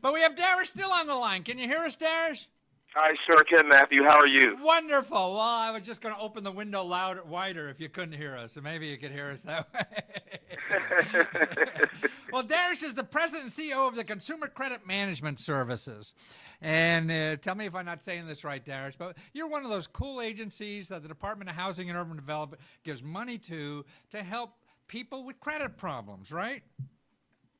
But we have Darish still on the line. Can you hear us, Darish? I sure can, Matthew. How are you? Wonderful. Well, I was just going to open the window wider if you couldn't hear us, so maybe you could hear us that way. Well, Darish is the president and CEO of the Consumer Credit Management Services. And tell me if I'm not saying this right, Darish, but you're one of those cool agencies that the Department of Housing and Urban Development gives money to help people with credit problems, right?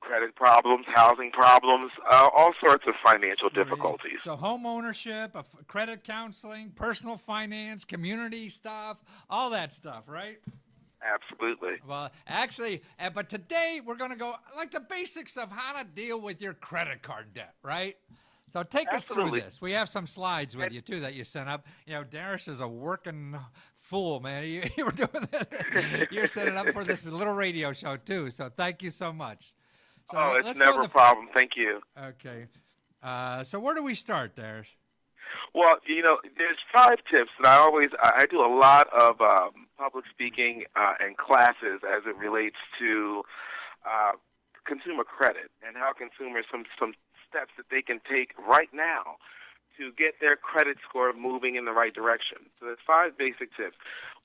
Credit problems, housing problems, all sorts of financial difficulties. So home ownership, credit counseling, personal finance, community stuff, all that stuff, right? Absolutely. Well, actually, but today we're going to go like the basics of how to deal with your credit card debt, right? So take us through this. We have some slides with you, too, that you sent up. You know, Darish is a working fool, man. You were doing this. You're setting up for this little radio show, too, so thank you so much. So it's never a problem. Thank you. Okay. So where do we start, Darish? Well, there's 5 tips that I do a lot of public speaking and classes as it relates to consumer credit and how consumers, some steps that they can take right now to get their credit score moving in the right direction. So there's 5 basic tips.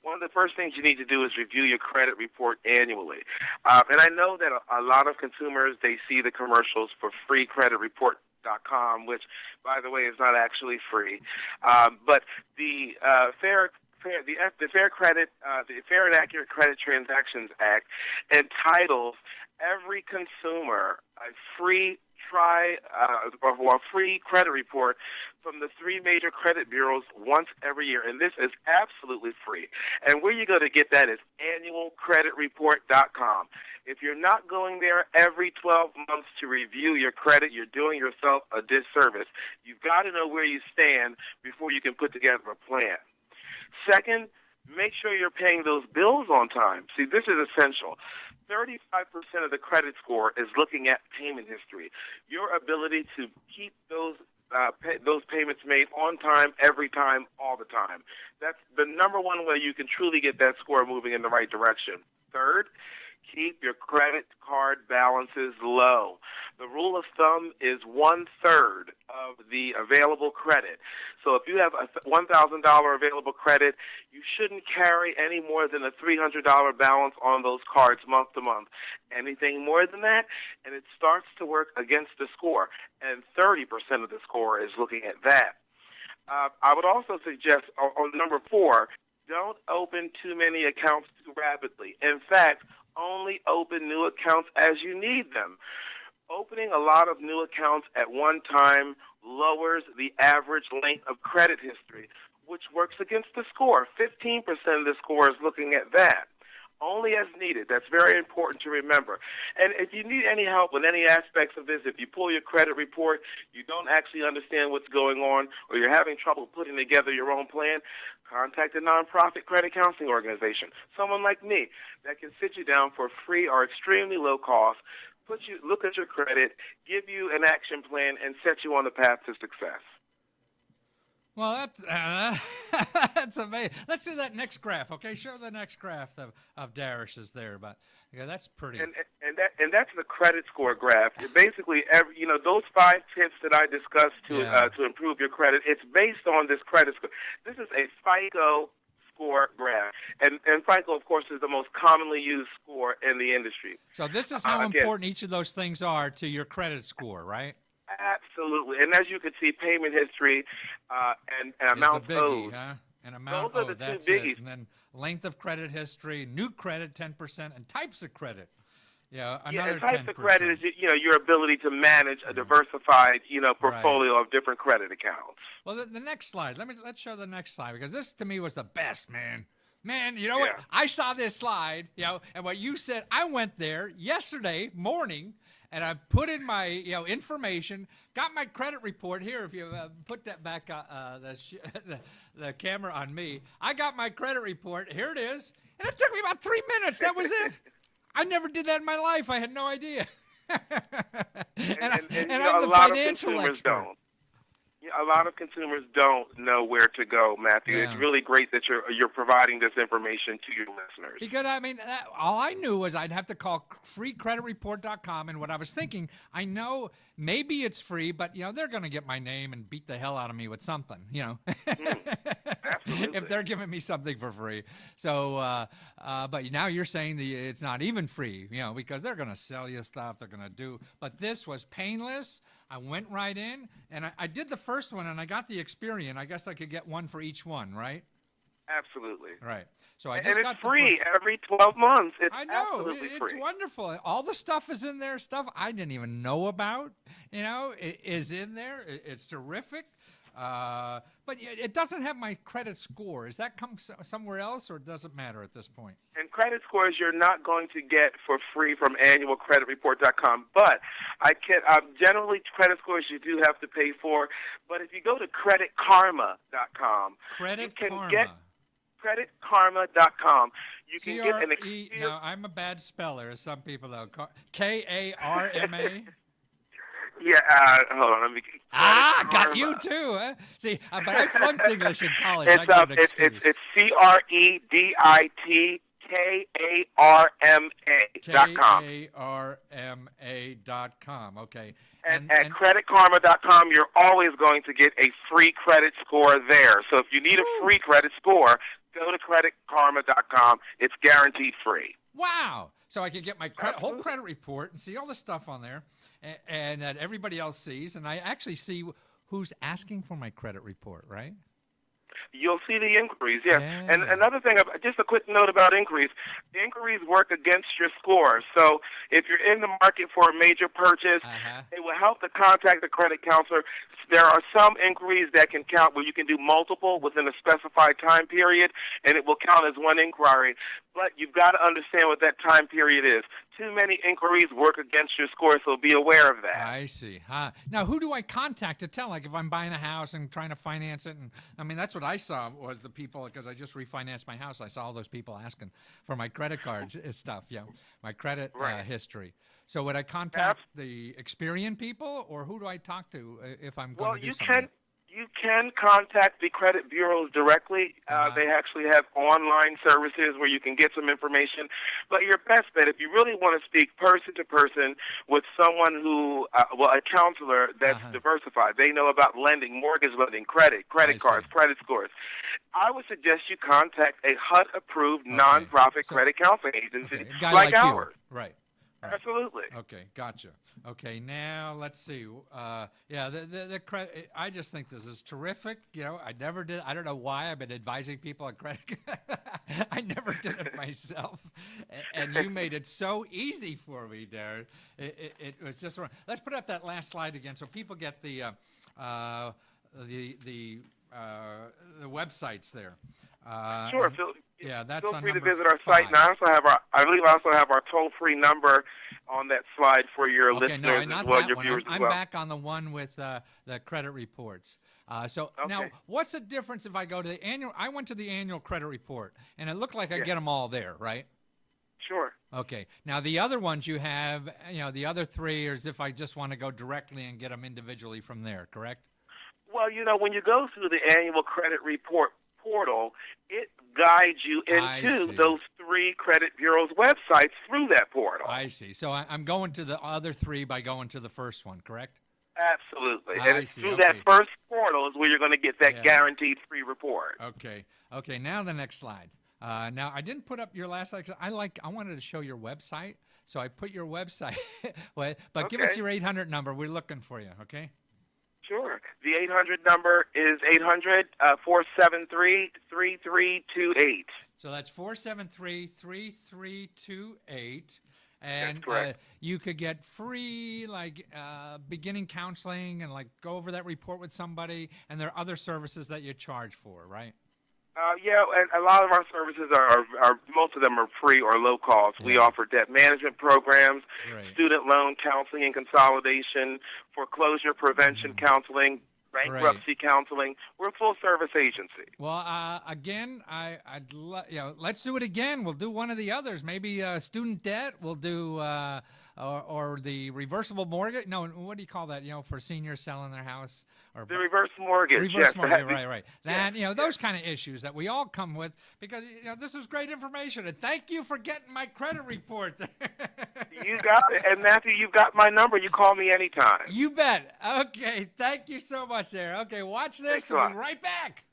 One of the first things you need to do is review your credit report annually. And I know that a lot of consumers, they see the commercials for freecreditreport.com, which, by the way, is not actually free. But the Fair and Accurate Credit Transactions Act entitles every consumer a free free credit report from the 3 major credit bureaus once every year, and this is absolutely free. And where you go to get that is annualcreditreport.com. If you're not going there every 12 months to review your credit, you're doing yourself a disservice. You've got to know where you stand before you can put together a plan. Second, make sure you're paying those bills on time. See, this is essential. 35% of the credit score is looking at payment history. Your ability to keep those payments made on time, every time, all the time. That's the number one way you can truly get that score moving in the right direction. Third, keep your credit card balances low. The rule of thumb is 1/3 of the available credit. So if you have a $1,000 available credit, you shouldn't carry any more than a $300 balance on those cards month to month. Anything more than that, and it starts to work against the score. And 30% of the score is looking at that. I would also suggest, on number 4, don't open too many accounts too rapidly. In fact, only open new accounts as you need them. Opening a lot of new accounts at one time lowers the average length of credit history, which works against the score. 15% of the score is looking at that. Only as needed. That's very important to remember. And if you need any help with any aspects of this, if you pull your credit report, you don't actually understand what's going on, or you're having trouble putting together your own plan, contact a nonprofit credit counseling organization, someone like me that can sit you down for free or extremely low cost, look at your credit, give you an action plan, and set you on the path to success. Well, that's amazing. Let's see that next graph, okay? Show the next graph of Darish's there, but that's pretty. And that's the credit score graph. Basically, those 5 tips that I discussed to improve your credit, it's based on this credit score. This is a FICO score graph, and FICO, of course, is the most commonly used score in the industry. So this is how important each of those things are to your credit score, right? Absolutely, and as you can see, payment history and amount owed. Huh? And amount owed. Those are the 2 biggies. And then length of credit history, new credit 10%, and types of credit. Another and types 10%. of credit is your ability to manage a diversified portfolio of different credit accounts. Well, the next slide. Let's show the next slide, because this to me was the best, man. Man, you know what? I saw this slide, and what you said. I went there yesterday morning. And I put in my, information, got my credit report here. If you put that back, the camera on me, I got my credit report. Here it is, and it took me about 3 minutes. That was it. I never did that in my life. I had no idea. and I'm the a lot financial of consumers expert. don't. a lot of consumers don't know where to go, Matthew. Yeah. It's really great that you're providing this information to your listeners. Because, I mean, all I knew was I'd have to call freecreditreport.com, and what I was thinking, I know maybe it's free, but, they're going to get my name and beat the hell out of me with something, Absolutely. if they're giving me something for free. So, but now you're saying it's not even free, because they're going to sell you stuff, they're going to do, but this was painless. I went right in, and I did the first one, and I got the Experian. I guess I could get one for each one, right? Absolutely. Right. So I just and it's got free every 12 months. It's I know absolutely it's free. wonderful. All the stuff is in there. Stuff I didn't even know about. It is in there. It's terrific. But it doesn't have my credit score. Does that come somewhere else, or does it matter at this point? And credit scores you're not going to get for free from annualcreditreport.com. But I can generally credit scores you do have to pay for. But if you go to creditkarma.com, Credit you can Karma. get creditkarma.com. You can get an C-R-E. Now I'm a bad speller, as some people know. K-A-R-M-A. Yeah, hold on. Let me. Got you too. Huh? See, but I flunked English in college. It's I got an excuse. it's creditkarma.com. K-A-R-M-A.com. Okay. And at creditkarma.com, you're always going to get a free credit score there. So if you need a free credit score, go to creditkarma.com. It's guaranteed free. Wow. So I can get my whole credit report and see all the stuff on there and that everybody else sees. And I actually see who's asking for my credit report, right? You'll see the inquiries, yes. Yeah. And another thing, just a quick note about inquiries. Inquiries work against your score. So if you're in the market for a major purchase, it will help to contact the credit counselor. There are some inquiries that can count where you can do multiple within a specified time period, and it will count as one inquiry. But you've got to understand what that time period is. Too many inquiries work against your score, so be aware of that. I see. Now, who do I contact to tell? Like if I'm buying a house and trying to finance it, and I mean that's what I saw was the people, because I just refinanced my house. I saw all those people asking for my credit cards and stuff, my credit history. So would I contact the Experian people, or who do I talk to if I'm going to do something? You can contact the credit bureaus directly. They actually have online services where you can get some information. But your best bet, if you really want to speak person to person with someone who, a counselor that's diversified, they know about lending, mortgage lending, credit cards, credit scores, I would suggest you contact a HUD-approved nonprofit credit counseling agency like ours. Right. Absolutely. Okay, gotcha. Okay, now let's see. The credit. I just think this is terrific. I never did. I don't know why I've been advising people on credit. I never did it myself, and you made it so easy for me, Darren. It was just. Let's put up that last slide again, so people get the websites there. Sure. That's feel on free to number visit our 5. site. And I believe I also have our toll-free number on that slide for your listeners as well, your viewers as well. I'm back on the one with the credit reports. Now, what's the difference if I go to the annual? I went to the annual credit report, and it looked like I get them all there, right? Sure. Okay. Now, the other ones you have, the other 3 are as if I just want to go directly and get them individually from there, correct? Well, when you go through the annual credit report portal, it guides you into those 3 credit bureaus' websites through that portal. I see. So I'm going to the other 3 by going to the first one, correct? Absolutely. And it's through that first portal is where you're going to get that guaranteed free report. Okay. Okay, now the next slide. Now, I didn't put up your last slide. I wanted to show your website, so I put your website. But give us your 800 number. We're looking for you, okay? Sure. The 800 number is 800-473-3328. So that's 473-3328. And that's correct. You could get free, beginning counseling and, go over that report with somebody. And there are other services that you charge for, right? And a lot of our services are most of them are free or low cost. We offer debt management programs, student loan counseling and consolidation, foreclosure prevention counseling, bankruptcy counseling. We're a full service agency. Well, again, let's do it again. We'll do one of the others. Maybe student debt. We'll do or the reversible mortgage. No, what do you call that? For seniors selling their house or The reverse mortgage. reverse yes, mortgage. Right. Then yes, those kind of issues that we all come with because this is great information. And thank you for getting my credit report. You got it. And Matthew, you've got my number. You call me anytime. You bet. Okay. Thank you so much, there. Okay, watch this. Thanks a We'll lot. be right back.